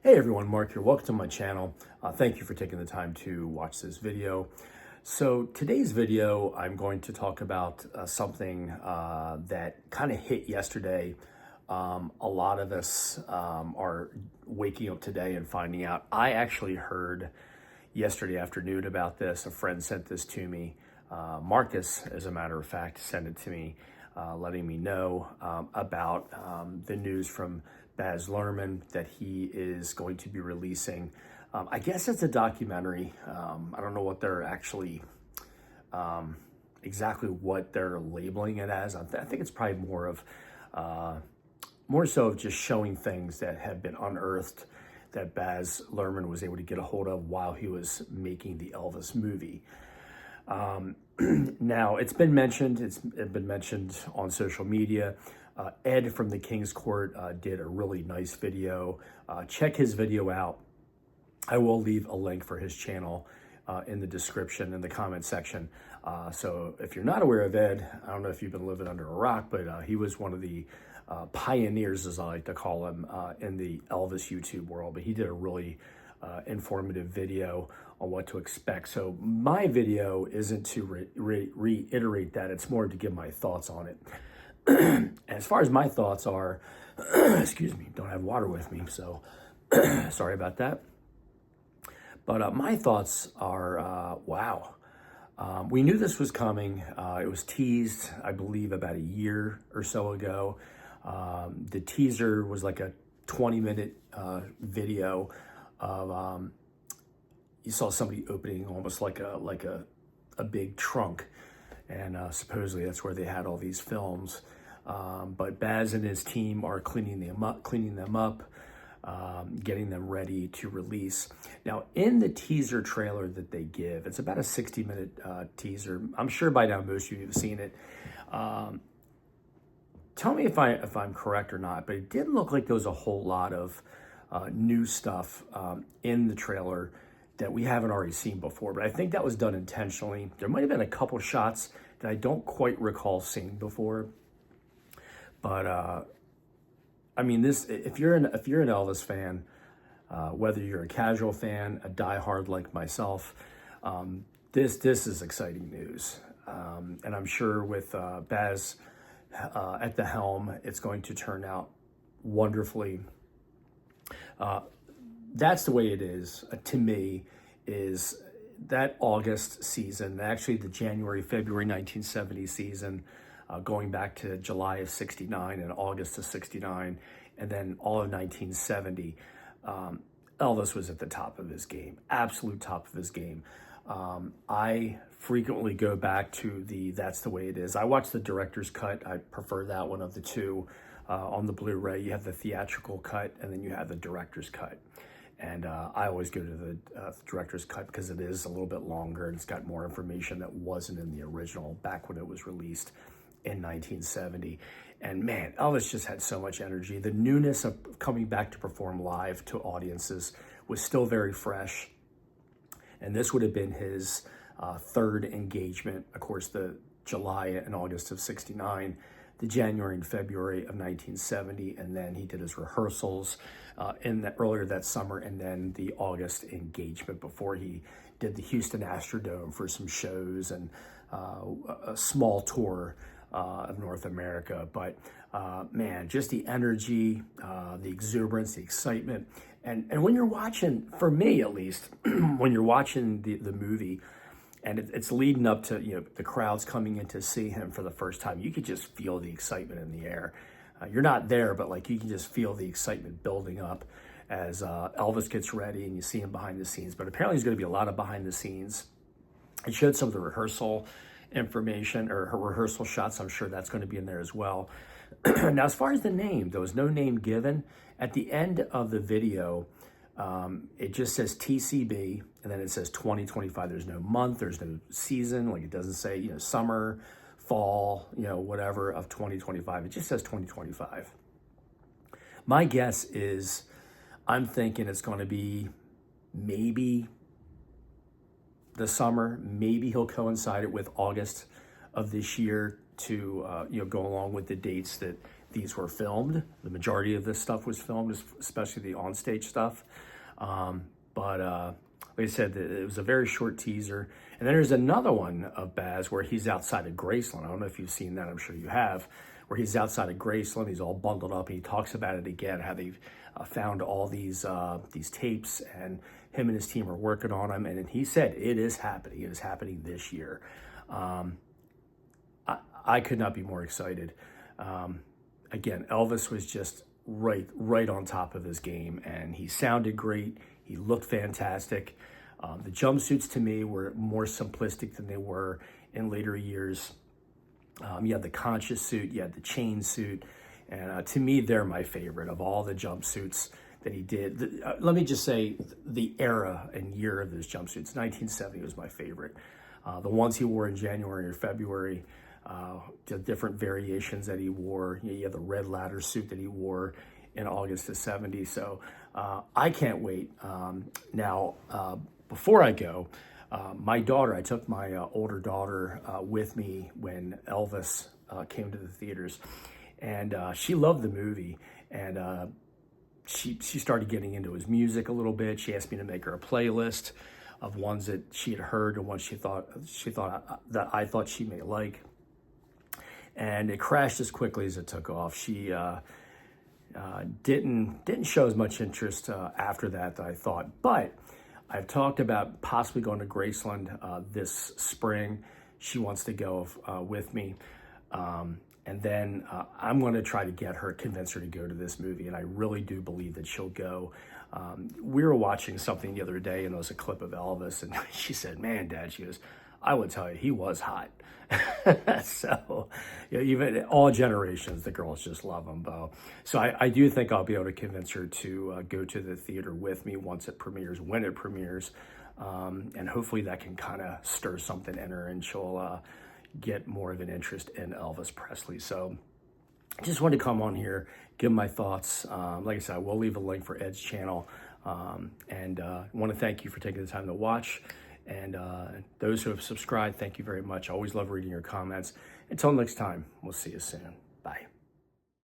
Hey everyone, Mark here. Welcome to my channel. Thank you for taking the time to watch this video. So today's video, I'm going to talk about something that kind of hit yesterday. A lot of us are waking up today and finding out. I actually heard yesterday afternoon about this. A friend sent this to me. Marcus, as a matter of fact, sent it to me, letting me know about the news from Baz Luhrmann that he is going to be releasing. I guess it's a documentary. I don't know what they're actually, exactly what they're labeling it as. I think it's probably more so of just showing things that have been unearthed that Baz Luhrmann was able to get a hold of while he was making the Elvis movie. Now, it's been mentioned on social media. Ed from the King's Court did a really nice video. Check his video out. I will leave a link for his channel in the description, in the comment section. So if you're not aware of Ed, I don't know if you've been living under a rock, but he was one of the pioneers, as I like to call him, in the Elvis YouTube world. But he did a really informative video on what to expect. So my video isn't to reiterate that. It's more to give my thoughts on it. As far as my thoughts are, excuse me, don't have water with me, so sorry about that. But my thoughts are, wow. We knew this was coming. It was teased, I believe, about a year or so ago. The teaser was like a 20-minute video of, you saw somebody opening almost like a big trunk. And supposedly that's where they had all these films. But Baz and his team are cleaning them up, getting them ready to release. Now, in the teaser trailer that they give, it's about a 60-minute teaser. I'm sure by now most of you have seen it. Tell me if I'm correct or not, but it didn't look like there was a whole lot of new stuff in the trailer that we haven't already seen before, but I think that was done intentionally. There might have been a couple shots that I don't quite recall seeing before, but I mean, if you're an Elvis fan, whether you're a casual fan, a diehard like myself, this is exciting news, and I'm sure with Baz at the helm, it's going to turn out wonderfully. That's the way it is, to me, is that August season, actually the January, February 1970 season, going back to July of 69 and August of 69, and then all of 1970, Elvis was at the top of his game, absolute top of his game. I frequently go back to That's the Way It Is. I watch the director's cut. I prefer that one of the two. On the Blu-ray, you have the theatrical cut, and then you have the director's cut. And I always go to the director's cut because it is a little bit longer and it's got more information that wasn't in the original back when it was released in 1970. And man, Elvis just had so much energy. The newness of coming back to perform live to audiences was still very fresh. And this would have been his third engagement. Of course, the July and August of 69, the January and February of 1970, and then he did his rehearsals earlier that summer, and then the August engagement before he did the Houston Astrodome for some shows and a small tour of North America. But man, just the energy, the exuberance, the excitement, and when you're watching, for me at least, when you're watching the movie, and it's leading up to, the crowds coming in to see him for the first time. You could just feel the excitement in the air. You're not there, but like you can just feel the excitement building up as Elvis gets ready and you see him behind the scenes. But apparently there's going to be a lot of behind the scenes. It showed some of the rehearsal information or her rehearsal shots. I'm sure that's going to be in there as well. Now, as far as the name, there was no name given. At the end of the video, it just says TCB, and then it says 2025. There's no month, there's no season. Like it doesn't say, summer, fall, whatever of 2025. It just says 2025. My guess is, I'm thinking it's going to be maybe the summer. Maybe he'll coincide it with August of this year to, go along with the dates that these were filmed. The majority of this stuff was filmed, especially the onstage stuff. But like I said, it was a very short teaser. And then there's another one of Baz where he's outside of Graceland. I don't know if you've seen that. I'm sure you have. Where he's outside of Graceland. He's all bundled up. And he talks about it again, how they've found all these tapes, and him and his team are working on them. And he said it is happening. It is happening this year. I could not be more excited. Again, Elvis was just right on top of his game, and he sounded great. He looked fantastic. The jumpsuits to me were more simplistic than they were in later years. You had the conscious suit, you had the chain suit, and to me, they're my favorite of all the jumpsuits that he did. Let me just say the era and year of those jumpsuits. 1970 was my favorite. The ones he wore in January or February, the different variations that he wore. You had the red ladder suit that he wore in August of '70. So I can't wait. Now, before I go, my daughter, I took my older daughter with me when Elvis came to the theaters, and she loved the movie, and she started getting into his music a little bit. She asked me to make her a playlist of ones that she had heard and ones she thought that I thought she may like. And it crashed as quickly as it took off. She didn't show as much interest after that I thought. But I've talked about possibly going to Graceland this spring. She wants to go with me. And then I'm going to try to convince her to go to this movie. And I really do believe that she'll go. We were watching something the other day, and it was a clip of Elvis. And she said, "Man, Dad," she goes, "I would tell you, he was hot." So, even all generations, the girls just love him, Bo. So I do think I'll be able to convince her to go to the theater with me once it premieres, when it premieres. And hopefully that can kind of stir something in her, and she'll get more of an interest in Elvis Presley. So I just wanted to come on here, give my thoughts. Like I said, I will leave a link for Ed's channel. And I want to thank you for taking the time to watch. And those who have subscribed, thank you very much. I always love reading your comments. Until next time, we'll see you soon. Bye.